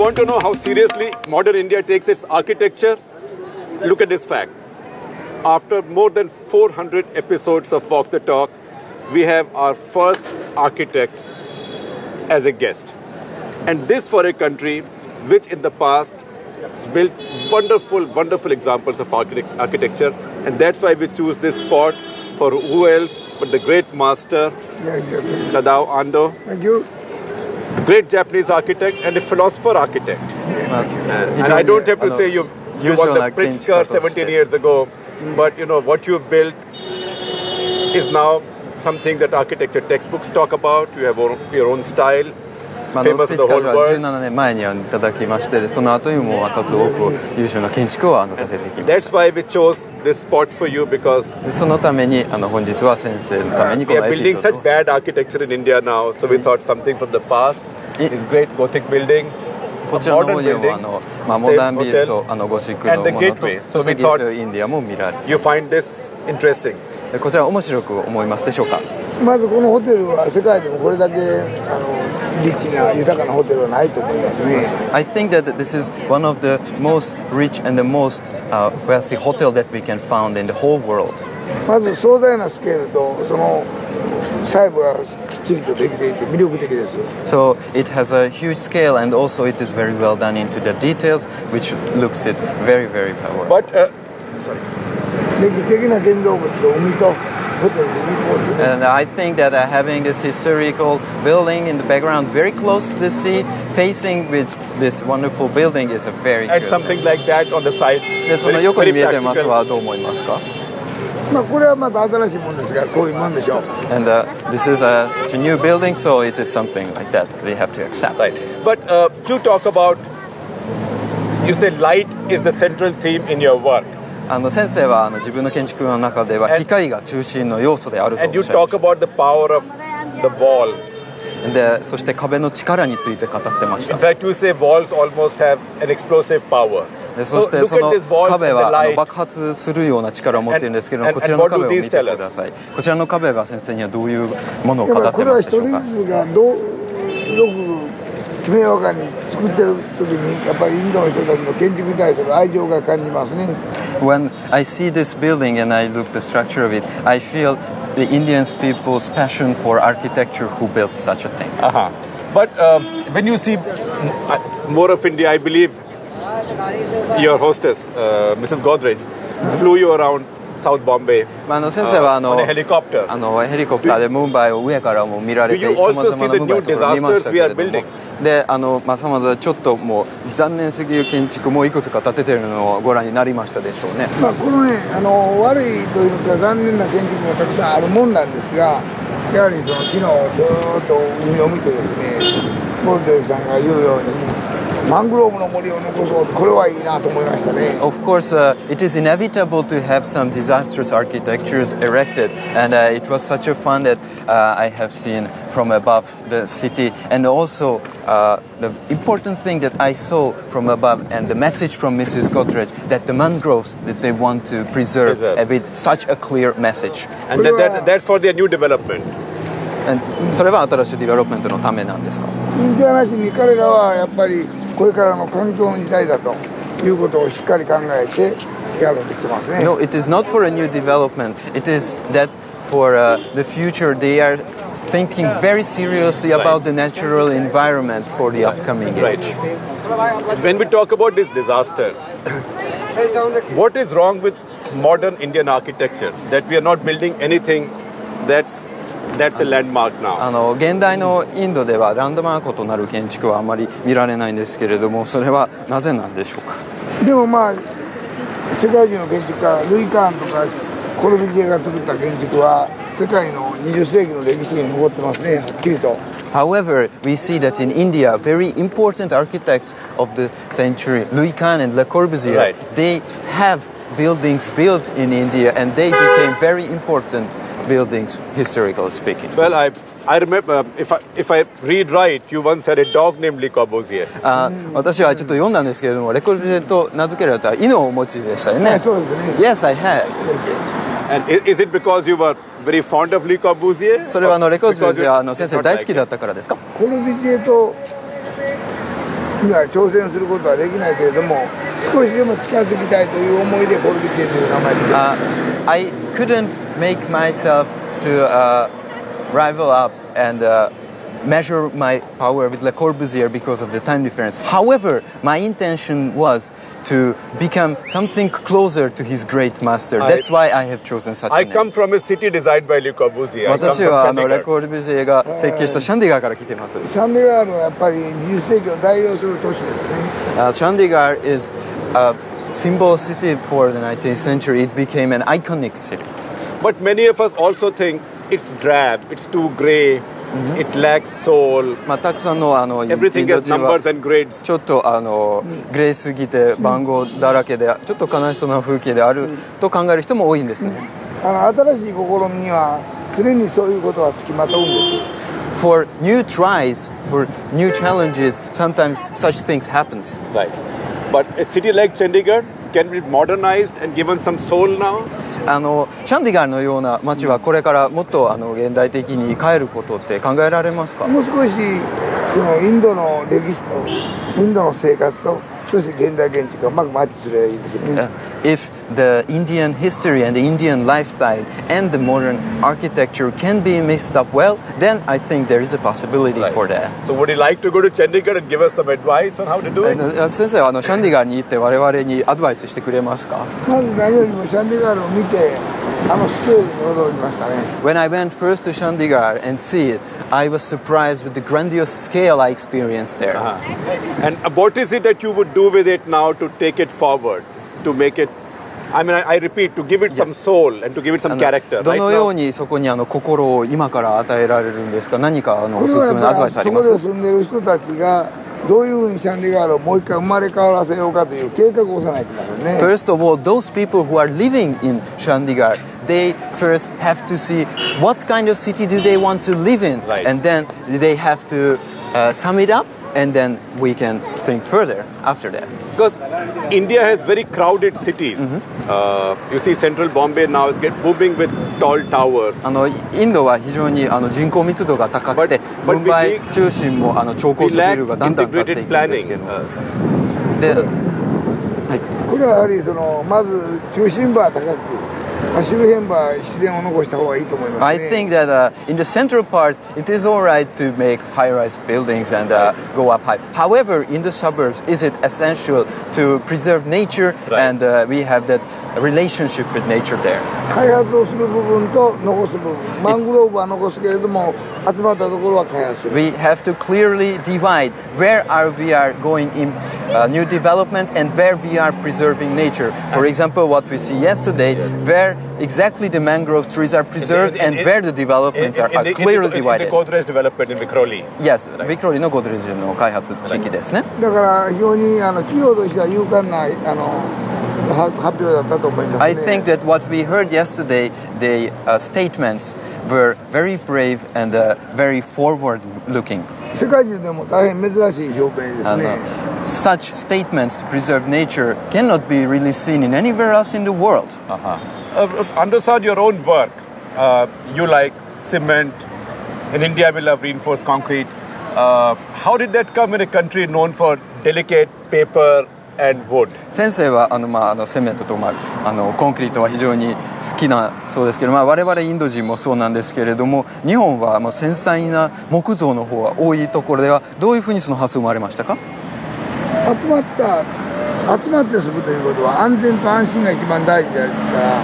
want to know how seriously modern India takes its architecture? Look at this fact. After more than 400 episodes of Walk the Talk, we have our first architect as a guest. And this for a country which in the past built wonderful, wonderful examples of architecture. And that's why we choose this spot for who else but the great master, Tadao Ando. Thank you. Great Japanese architect and a philosopher architect. And I don't have to say you won the Pritzker 17 years ago, but you know what you've built is now something that architecture textbooks talk about. You have your own style. Famous in the whole world. 17年前にいただきまして、その後にも数多く優秀な建築をさせてきました。That's why we chose this spot for you because そのために本日は先生のためにこの we are building such bad architecture in India now, so we thought something from the past is great Gothic building. こちらの方にもモダンビルとゴシックのものと、そしてゲートウェイインディアも見られる。You find this interesting? こちら面白く思いますでしょうか。まずこのホテルは世界でもこれだけリッチな豊かなホテルはないと思いますね。I think that this is one of the most rich and the most wealthy hotel that we can find in the whole world. まず壮大なスケールとその細部がきっちりとできていて魅力的です。So it has a huge scale and also it is very well done into the details, which looks it very, very powerful. But sorry. 歴史的な建造物と海と And I think that having this historical building in the background very close to the sea, facing with this wonderful building is a very and good something mix. like that on the side. でその横に見えてますはどう思いますか？まあこれはまた新しいものですがこういうもんでしょう。And this is such a new building, so it is something like that we have to accept. Right. But to talk about, you say light is the central theme in your work. 先生は自分の建築の中では光が中心の要素であるとおっしゃいました。 And you talk about the power of the walls. で、そして壁の力について語ってました。In fact, you say walls almost have an explosive power. でそしてその壁は爆発するような力を持っているんですけども、こちらの壁を見てください。こちらの壁が先生にはどういうものを語ってますでしょうか。これは一人ずつがどう明和に作ってる時にやっぱりインドの人たちの建築に対する愛情が感じますね。When I see this building and I look the structure of it, I feel the Indian people's passion for architecture who built such a thing. But when you see more of India, I believe your hostess, Mrs. Godrej, flew you around South Bombay on a helicopter. ヘリコプターでムンバイを上からも見られて、Do you also see the new disasters we are building? で、さまざまちょっともう残念すぎる建築もいくつか建ててるのをご覧になりましたでしょうね。まあこのね、悪いというか残念な建築がたくさんあるもんなんですが、やはりその昨日ずっと海を見てですね、ゴールデンさんが言うように。マングローブの森を残そうこれはいいなと思いましたね。Of course, it is inevitable to have some disastrous architectures erected, and it was such a fun that I have seen from above the city, and also the important thing that I saw from above, and the message from Mrs. Godrej that the mangroves that they want to preserve with such a clear message. And that's for their new development. それは新しいディベロップメントのためなんですか？じゃなしに彼らはやっぱりこれからの環境の時代だということをしっかり考えてやろうとしてますね。No, it is not for a new development. It is that for the future they are thinking very seriously about the natural environment for the upcoming age. When we talk about these disasters, what is wrong with modern Indian architecture? That we are not building anything that's a landmark now. 現代のインドではランドマークとなる建築はあまり見られないんですけれども、それはなぜなんでしょうか。でもまあ世界中の建築家ルイ・カーンとかコルビジエが作った建築は世界の20世紀の歴史に残ってますね、はっきりと。However, we see that in India, very important architects of the century, Louis Kahn and Le Corbusier, they have buildings built in India, and they became very important buildings, historically speaking. Well, I remember, if I read right, you once had a dog named Le Corbusier. 私はちょっと読んだんですけれども、レコルビジェと名付けられた犬をお持ちでしたよね。そうですね。Yes, I had. And is it because you were very fond of Le Corbusier? それはレコルビジェ先生大好きだったからですか？コルビジエとには挑戦することはできないけれども、少しでも近づきたいという思いでコルビュジエという名前で。I couldn't make myself to rival up and measure my power with Le Corbusier because of the time difference. However, my intention was to become something closer to his great master. That's why I have chosen such a I name. come from a city designed by Le Corbusier. I come 私は from レ Chandigarh. コルビュジエが設計したシャンディガーから来ています。シャンディガールはやっぱり20世紀を代表する都市ですね。シャンディガー is a symbol city for the 19th century. It became an iconic city. But many of us also think it's drab, it's too grey, it lacks soul. たくさんのイン Everything ド has 人は numbers and grades. ちょっとグレーすぎて番号だらけでちょっと悲しそうな風景であると考える人も多いんですね。新しい試みには常にそういうことはつきまとうんです。For new tries, for new challenges, sometimes such things happens. Right. But a city like Chandigarh can be modernized and given some soul now. シャンディガーのような街はこれからもっと現代的に変えることって考えられますか？もう少しそのインドの歴史とインドの生活とそして現代建築がうまくマッチすればいいですよね。If the Indian history and the Indian lifestyle and the modern architecture can be mixed up well, then I think there is a possibility for that. So would you like to go to Chandigarh and give us some advice on how to do it? 先生はシャンディガーに行って我々にアドバイスしてくれますか？まず何よりもシャンディガールを見てスケールに驚きましたね。When I went first to Chandigarh and see it, I was surprised with the grandiose scale I experienced there. And what is it that you would do with it now to take it forward, to make it, I repeat, to give it some soul and to give it some character. ど Right のよう now, にそこに心を今から与えられるんですか？何かおすこれはすめのアドバイスあります？そこで住んでる人たちがどういうふうにシャンディガールをもう一回生まれ変わらせようかという計画をさないといけませんね。 First of all, those people who are living in Chandigarh, they first have to see what kind of city do they want to live in, Right. and then they have to sum it up, and then we can think further after that. because India has very crowded cities. You see central Bombay now is booming with tall towers. インドは非常に人口密度が高くて、 But ムンバイ中心も超高 We 層ビ lack ルがだんだん建ってい integrated くんですけ planning. ど、で、これはやはりまず中心部は高く、周辺部は自然を残した方がいいと思います I ね。 think that in the central part, it is all right to make high-rise buildings and go up high. However, in the suburbs, is it essential to preserve nature, Right. and we have that relationship with nature there. 開発をする部分と残す部分、マングローブは残すけれども集まったところは開発する。 We have to clearly divide where we are going in new developments and where we are preserving nature. For example, what we see yesterday, where exactly the mangrove trees are preserved and where the developments are clearly in the divided. Godrej development in Vikhroli. Yes, ビクロリのゴドレージの開発地域ですね。だから非常に企業としては勇敢な発表だったと思いますね。 I think that what we heard yesterday, the statements were very brave and very forward-looking. 世界中でも大変珍しい表現ですね。 Such statements to preserve nature cannot be really seen in anywhere else in the world. Understand your own work. You like cement. In India, we love reinforced concrete. How did that come in a country known for delicate paper and wood? 先生はセメントと、コンクリートは非常に好きなそうですけど、我々インド人もそうなんですけれども、日本は繊細な木造の方が多いところではどういうふうにその発想生まれましたか？集まって住むということは安全と安心が一番大事ですから、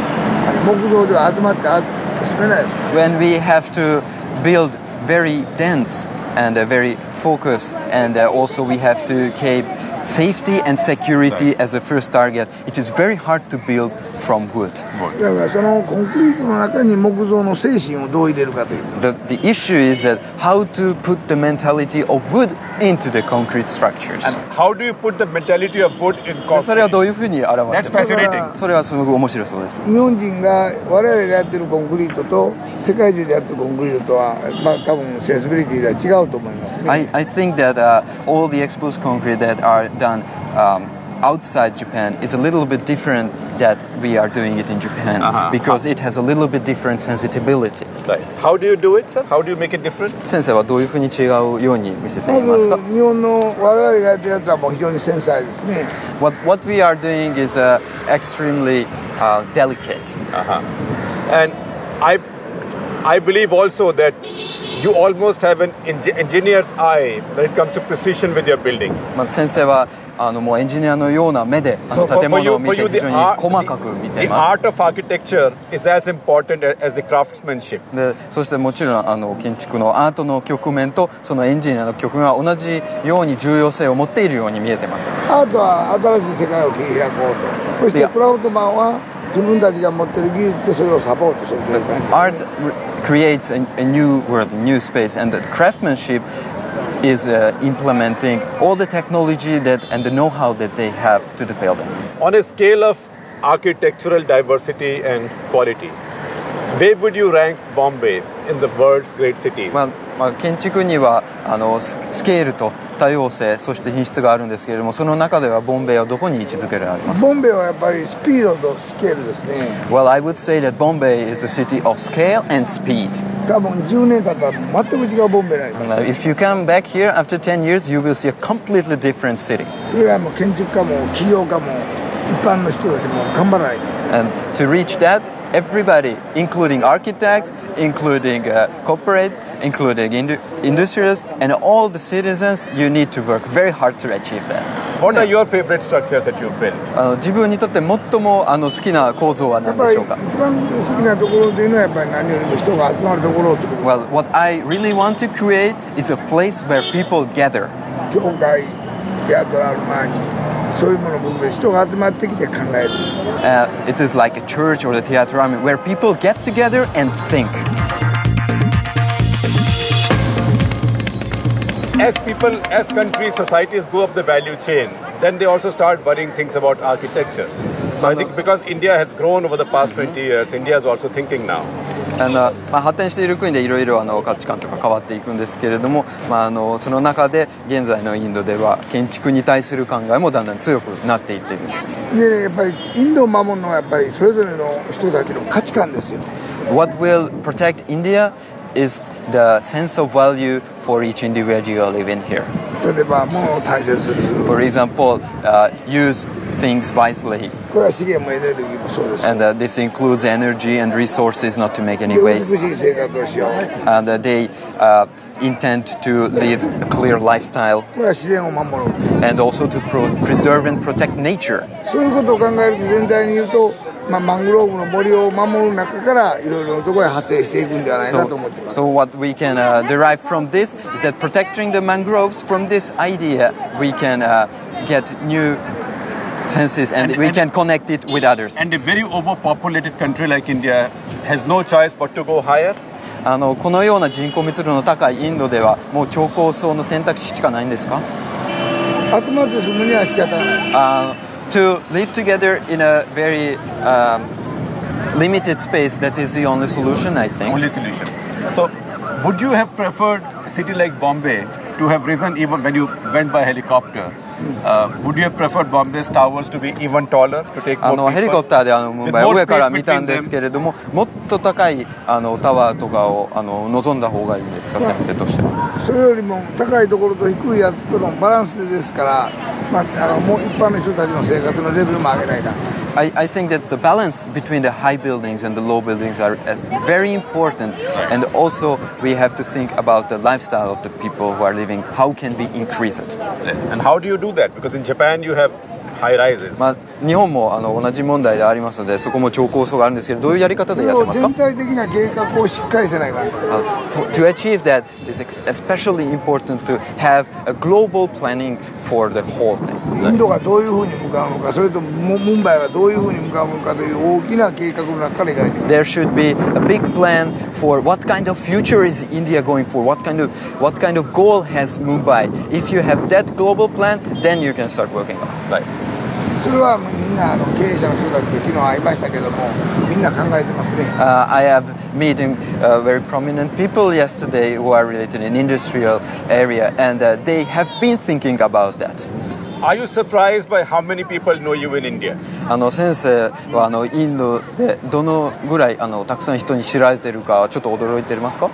木造では集まって住めないです。 When we have to build very dense and very focused, and also we have to keep safety and security as the first target, it is very hard to build from wood. だからそのコンクリートの中に木造の精神をどう入れるかという。 The issue is that how to put the mentality of wood into the concrete structures. And how do you put the mentality of wood in それは concrete? どういうふうに表してます That's か？ fascinating. それはすごく面白そうです。日本人が我々がやってるコンクリートと世界中でやってるコンクリートとは、多分センシビリティが違うと思いますね。 I think that all the exposed concrete that are done outside Japan is a little bit different that we are doing it in Japan because it has a little bit different sensitivity. Right. How do you do it, sir? How do you make it different? 先生はどういうふうに違うように見せていますか？日本の我々がやってるやつはもう非常に繊細ですね。What we are doing is extremely delicate. And I believe also that you almost have an engineer's eye when it comes to precision with your buildings. 先生はもうエンジニアのような目で建物を見て非常に細かく見ています。The art of architecture is as important as the craftsmanship. で、そしてもちろん建築のアートの局面とそのエンジニアの局面は同じように重要性を持っているように見えています。アートは新しい世界を切り開こうと。そしてクラウドマンは自分たちが持っている技術でそれをサポートするという感じ。Art creates a new world, a new space, and the craftsmanship is implementing all the technology and the know-how that they have to the building. On a scale of architectural diversity and quality, where would you rank Bombay in the world's great cities? 建築にはスケールと多様性そして品質があるんですけれども、その中ではボンベイはどこに位置づけられますか？ボンベイはやっぱりスピードとスケールですね。Well, I would say that Bombay is the city of scale and speed. 多分10年経ったら全く違うボンベイになります。If you come back here after 10 years, you will see a completely different city. それはもう建築家も企業家も一般の人たちも頑張らないと。And to reach that, everybody, including architects, including corporate, including industrialists, and all the citizens, you need to work very hard to achieve that. What are your favorite structures that you've built? 自分にとって最も好きな構造は何でしょうか？一番好きなところというのはやっぱり何よりも人が集まるところを作る。Well, what I really want to create is a place where people gather. 教会やドラマにそういうものを僕で人が集まってきて考える。It is like a church or the theatrami where people get together and think. As people, as countries, societies go up the value chain, then they also start worrying things about architecture. So I think because India has grown over the past 20 years, India is also thinking now. 発展している国でいろいろ価値観とか変わっていくんですけれども、その中で現在のインドでは建築に対する考えもだんだん強くなっていっているんです。で、やっぱりインドを守るのはやっぱりそれぞれの人たちの価値観ですよ。What will protect India is the sense of value for each individual living here. 例えば物を大切にする。For example, use things wisely. これは資源もエネルギーもそうです。And this includes energy and resources, not to make any 美 waste. しい生活をしよう。 And they intend to live a clear lifestyle これは自然を守る。 and also to preserve and protect nature. そういうことを考えると全体に言うと、マングローブの森を守る中からいろいろなところへ発生していくんではないかと思っています。 So what we can derive from this is that protecting the mangroves, from this idea, we can get new senses and we can connect it with others. And a very overpopulated country like India has no choice but to go higher. このような人口密度の高いインドではもう超高層の選択肢しかないんですか？集まって住むには仕方ない。To live together in a very limited space, that is the only solution, I think. Only solution. So, would you have preferred a city like Bombay to have risen even when you went by helicopter? Would you have preferred Bombay's towers to be even taller to take more people? ヘリコプターでムンバイを上から見たんですけれども、もっと高いタワーとかを望んだ方がいいんですか、先生としては。それよりも高いところと低いやつとのバランスですから、もう一般の人たちの生活のレベルも上げないか。I think that the balance between the high buildings and the low buildings are very important, and also we have to think about the lifestyle of the people who are living. How can we increase it? And how do you do that? Because in Japan you have high rises. 日本も同じ問題でありますので、そこも超高層があるんですけど、どういうやり方でやってますか？全体的な計画をしっかりせないかん。To achieve that, it is especially important to have a global planning for the whole thing. インドがどういうふうに向かうのか、それとムンバイがどういうふうに向かうのかという大きな計画の中から描いている。There should be a big plan for what kind of future is India going for, what kind of goal has Mumbai. If you have that global plan, then you can start working on it. Right. それはみんな経営者の人たちと昨日会いましたけども、みんな考えてますね。I have meeting very prominent people yesterday who are related in industrial area, and they have been thinking about that. Are you surprised by how many people know you in India? 先生はインドでどのぐらいたくさん人に知られてるかちょっと驚いてますか？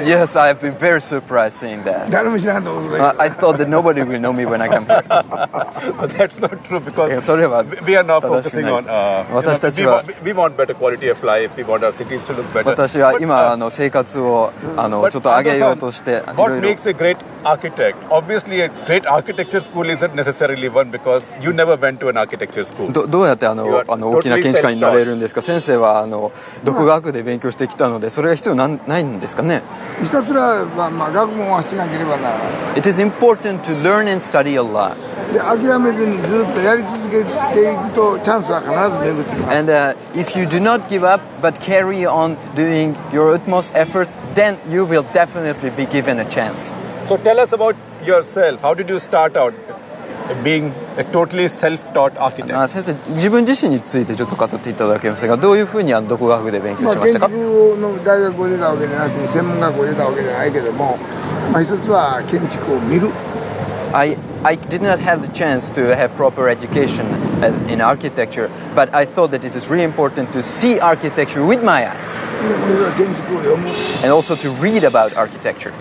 Yes, I have been very surprised seeing that. 誰も知らんと思うけど I thought that nobody will know me when I come here. But that's not true because それは we are now 正しく focusing ない on です。私たちは we want better quality of life. We want our cities to look better. 私は But, 今生活をちょっと上げようとして What makes a great architect? Obviously, a great architecture school isn't necessarily one because you never went to an architecture school. どうやって大きな建築家になれるんですか？先生は独学で勉強してきたのでそれが必要ないんですかね？ひたすら、学問はしなければならない。 It is important to learn and study a lot. で諦めずにずっとやり続けていくとチャンスは必ず巡ってきます。 And if you do not give up but carry on doing your utmost efforts, then you will definitely be given a chance. So tell us about yourself. How did you start out being a totally self-taught architect? 先生、自分自身についてちょっと語っていただけますが、どういうふうに独学で勉強しまし建たか？築の大学を出たわけじゃなしに専門学校を出たわけじゃないけども、一つは建築を見る。 I did not have the chance to have proper education in architecture, but I thought that it is really important to see architecture with my eyes でもう一つは建築を読む。 and also to read about architecture.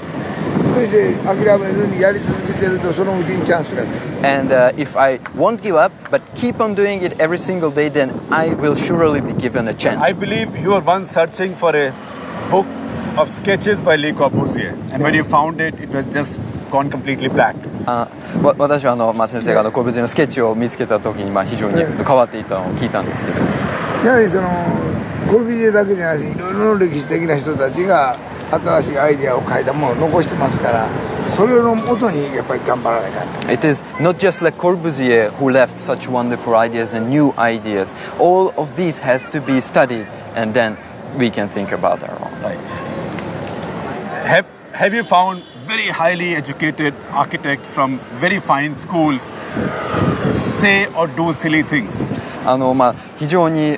それで諦めずにやり続けてるとそのうちにチャンスが来る。 And if I won't give up but keep on doing it every single day, then I will surely be given a chance. I believe you were once searching for a book of sketches by Le Corbusier, and when you found it, it was just gone completely black. 私は先生がコルブジエのスケッチを見つけた時に非常に変わっていたのを聞いたんですけど、やはりコルビジエだけじゃなしにいろいろな歴史的な人たちが新しいアイデアを書いたものを残してますから、それをもとにやっぱり頑張らないかんと。 It is not just Le Corbusier who left such wonderful ideas and new ideas. All of these has to be studied, and then we can think about our own. Right. Have you found very highly educated architects from very fine schools say or do silly things? 非常に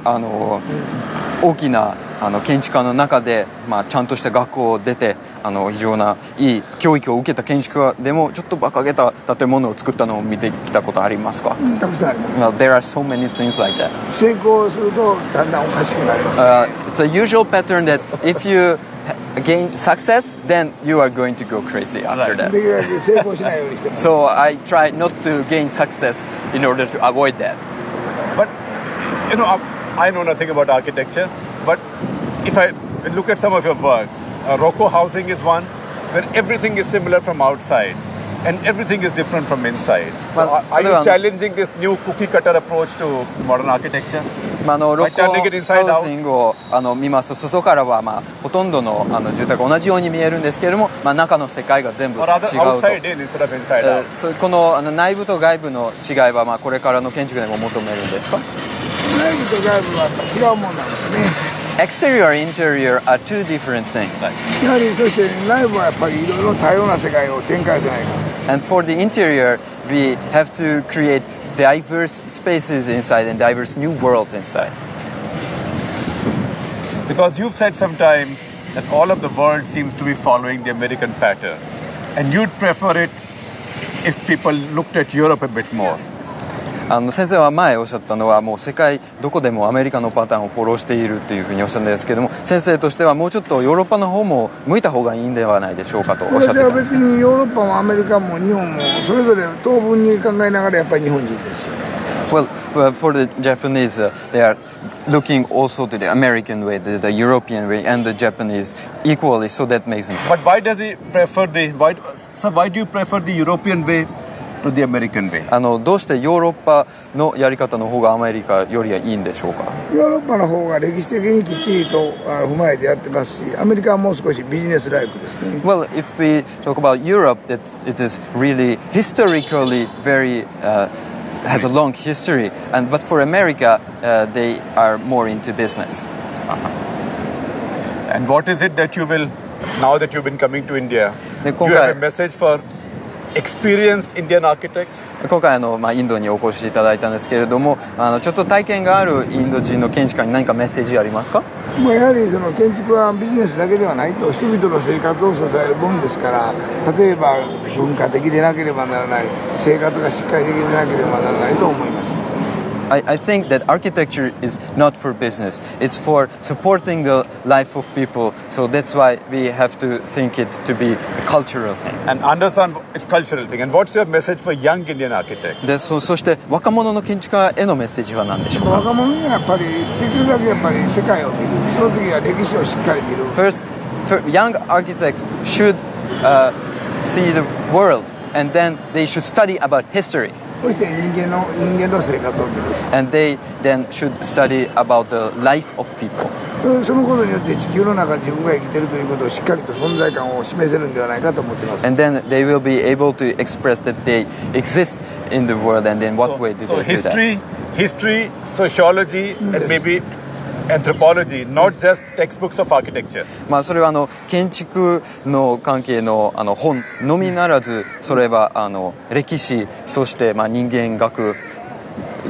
大きな建築家の中で、ちゃんとした学校を出て非常ないい教育を受けた建築家でもちょっと馬鹿げた建物を作ったのを見てきたことありますか？たくさんあります。 Well, there are so many things like that. 成功するとだんだんおかしくなります。 It's a usual pattern that if you gain success, then you are going to go crazy after that. できるだけ成功しないようにしてます。 So I try not to gain success in order to avoid that. But, I know nothing about architecture, but if I look at some of your works, Rocco housing is one where everything is similar from outside and everything is different from inside. So Well, are you challenging this new cookie cutter approach to modern architecture? ロッコハウジングを見ますと外からはほとんどの住宅同じように見えるんですけれども、中の世界が全部違 Or う rather と。 outside in instead of inside out? この内部と外部の違いはこれからの建築でも求めるんですか？内部と外部はやっぱ違うもんなんですね。 Exterior and interior are two different things. やはりそして内部はやっぱりいろいろ多様な世界を展開せないか。 And for the interior, we have to create diverse spaces inside and diverse new worlds inside. Because you've said sometimes that all of the world seems to be following the American pattern, and you'd prefer it if people looked at Europe a bit more. 先生は前おっしゃったのはもう世界どこでもアメリカのパターンをフォローしているっていうふうにおっしゃるんですけども、先生としてはもうちょっとヨーロッパの方も向いた方がいいんではないでしょうかとおっしゃってたんです。私は別にヨーロッパもアメリカも日本もそれぞれ当分に考えながらやっぱり日本人ですよ。 Well, for the Japanese, they are looking also to the American way, the European way, and the Japanese equally. So that makes them. But why does he prefer why do you prefer the European way to the American way? どうしてヨーロッパのやり方の方がアメリカよりはいいんでしょうか？ヨーロッパの方が歴史的にきっちりと踏まえてやってますし、アメリカはもう少しビジネスライクですね。 Well, if we talk about Europe, it is really historically very has a long history, but for America, they are more into business. And what is it that you will, now that you've been coming to India, で you have a message for experienced Indian architects? 今回インドにお越しいただいたんですけれども、ちょっと体験があるインド人の建築家に何かメッセージありますか？やはりその建築はビジネスだけではないと、人々の生活を支えるものですから、例えば文化的でなければならない、生活がしっかりできなければならないと思います。I think that architecture is not for business. It's for supporting the life of people. So that's why we have to think it to be a cultural thing. And understand it's cultural thing. And what's your message for young Indian architects? で、そして若者の建築家へのメッセージは何でしょうか？若者にはやっぱりできるだけやっぱり世界を見る。その次は歴史をしっかり見る。First, young architects should see the world, and then they should study about history. そして人間の生活を見る。And they then should study about the life of people. そのことによって地球の中自分が生きているということをしっかりと存在感を示せるんではないかと思っています。And then they will be able to express that they exist in the world, and in what way do they do that? History, sociology, and maybe anthropology, not just textbooks of architecture. それは建築の関係の本のみならず、それは歴史、そして人間学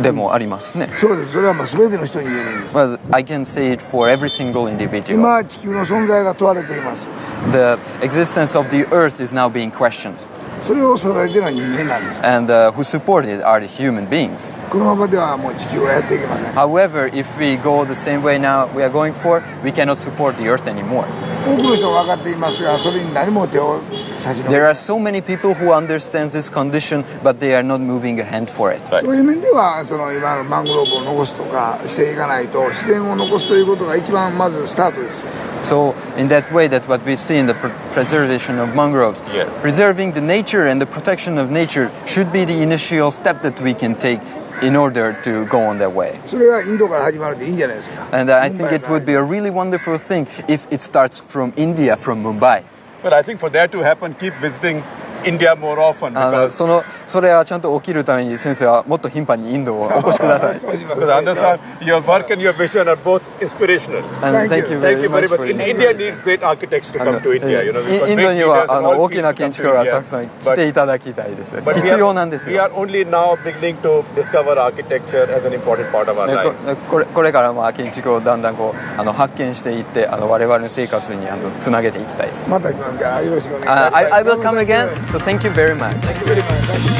でもありますね。そうです。それは全ての人に言える。Well, I can say it for every single individual. 今地球の存在が問われています。The existence of the earth is now being questioned. それを支えているのは人間なんです。And who support it are the human beings. このままではもう地球はやっていけません。However, if we go the same way now we are going for, we cannot support the earth anymore. 多くの人が分かっていますが、それに何も手を差し伸べ There are so many people who understand this condition, but they are not moving a hand for it. そういう面では今のマングローブを残すとかしていかないと、自然を残すということが一番まずスタートです。So in that way, that what we see in the preservation of mangroves, Yes. preserving the nature and the protection of nature should be the initial step that we can take in order to go on that way. それがインドから始まるでいいんじゃないですか。 And I think it would be a really wonderful thing if it starts from India, from Mumbai. But I think for that to happen, keep visiting India more often. それはちゃんと起きるために先生はもっと頻繁にインドをお越しください。Because understand, your work and your vision are both inspirational. And thank you very much for India needs great architects to come to India. You know, we've got インド great には leaders in all 大きな fields to 建 come 築 to 家が India. たくさん来ていただきたいです。 But 必要なんです we よ。 are only now beginning to discover architecture as an important part of our life. これから建築をだんだん発見していって我々の生活につなげていきたいです。また来ますからよろしくお願いします。I will come again. So thank you very much. Thank you very much.